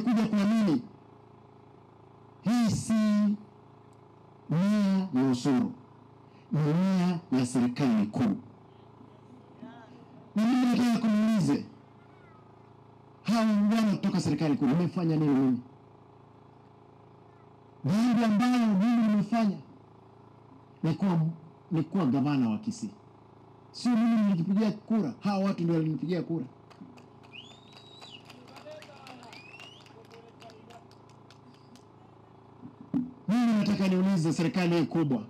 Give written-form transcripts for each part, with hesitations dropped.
nimekuja kuamini hii si nia ya ushuru, ni nia ya serikali kuu. Na mimi nataka kumuulize hawa wana kutoka serikali kuu, nimefanya nini mimi? Dhambi ambayo mimi nimefanya ni kuwa gavana wa Kisii. Sio mimi nilijipigia kura, hawa watu ndio walinipigia kura. Mimi nataka niulize serikali hii kubwa,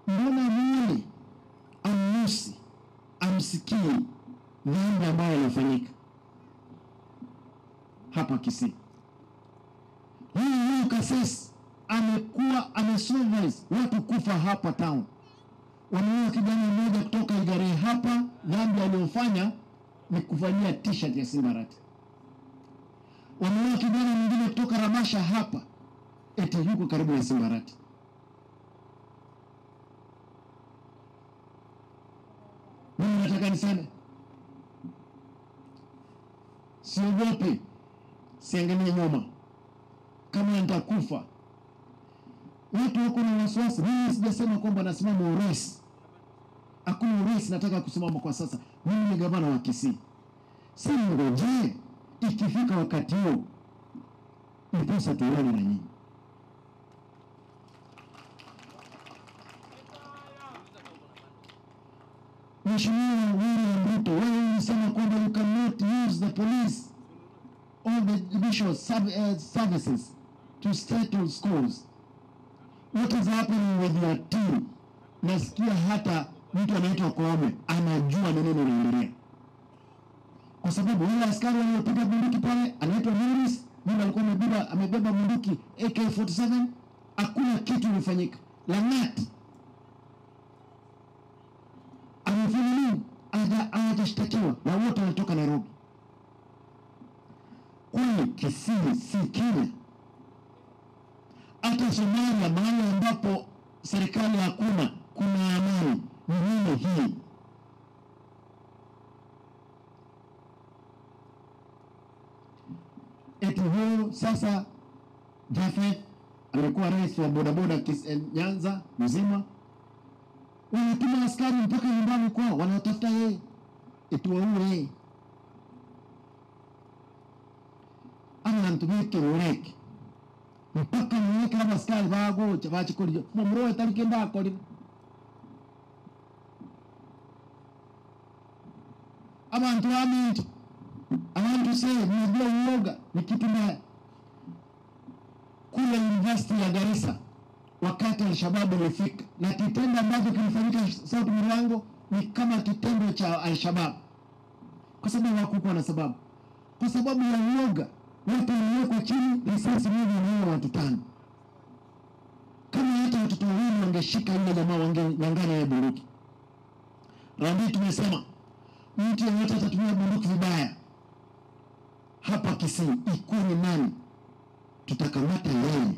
mbona mimi amsikii dhambi ambayo ilifanyika hapa Kisii? Huyu Kasese amekuwa amesummarize watu kufa hapa town. Wanaona kijana mmoja kutoka Igari hapa, dhambi aliyofanya ni kufanyia t-shirt ya Simbarati. Wanaona kijana mwingine kutoka Ramasha hapa, eti yuko karibu na Simbarati. Mimi nataka niseme, siogopi, siangalie nyuma. Kama nitakufa, watu wako na wasiwasi. Mimi sijasema kwamba nasimama urais. Hakuna urais nataka kusimama kwa sasa. Mimi ni gavana wa Kisii. Si ngoje ikifika wakati huo nipasa tuone na nyinyi. Mheshimiwa William Ruto, wewe unasema kwamba you cannot use the police or the judicial services to settle scores. What is happening with your team? Nasikia hata mtu anaitwa Koome anajua nini inaendelea. Kwa sababu wale askari waliopiga bunduki pale anaitwa Morris, mimi alikuwa amebeba bunduki AK47, hakuna kitu kilifanyika. Langat amefanya nini? Hajashtakiwa na wote wanatoka Nairobi. Kwani Kisii si Kenya? Hata Somalia, mahali ambapo serikali hakuna, kuna amani. Nini hii? Eti huyo sasa Jafet alikuwa rais wa bodaboda Nyanza mzima, wanatuma askari mpaka nyumbani kwao, wanatafuta yeye eti waue yeye. Ama ntumike ureke mpaka mweke na askari bago chabachikolijo mumroe talikenda akoli. Abantu bamintu abantu say mnajua uoga ni kitu mbaya. Kule University ya Garissa wakati Al-Shabaab ilifika, na kitendo ambacho kilifanyika South Milango ni kama kitendo cha Al-Shabaab, kwa sababu hakukuwa na sababu. Kwa sababu ya uoga watu waliwekwa chini, risasi moja na watu 5. Kama hata watoto wawili wangeshika yule jamaa wangenyang'anya ile bunduki. Rambi tumesema mtu yeyote atatumia bunduki vibaya hapa Kisii, ikuwe ni nani, tutakamata yeye.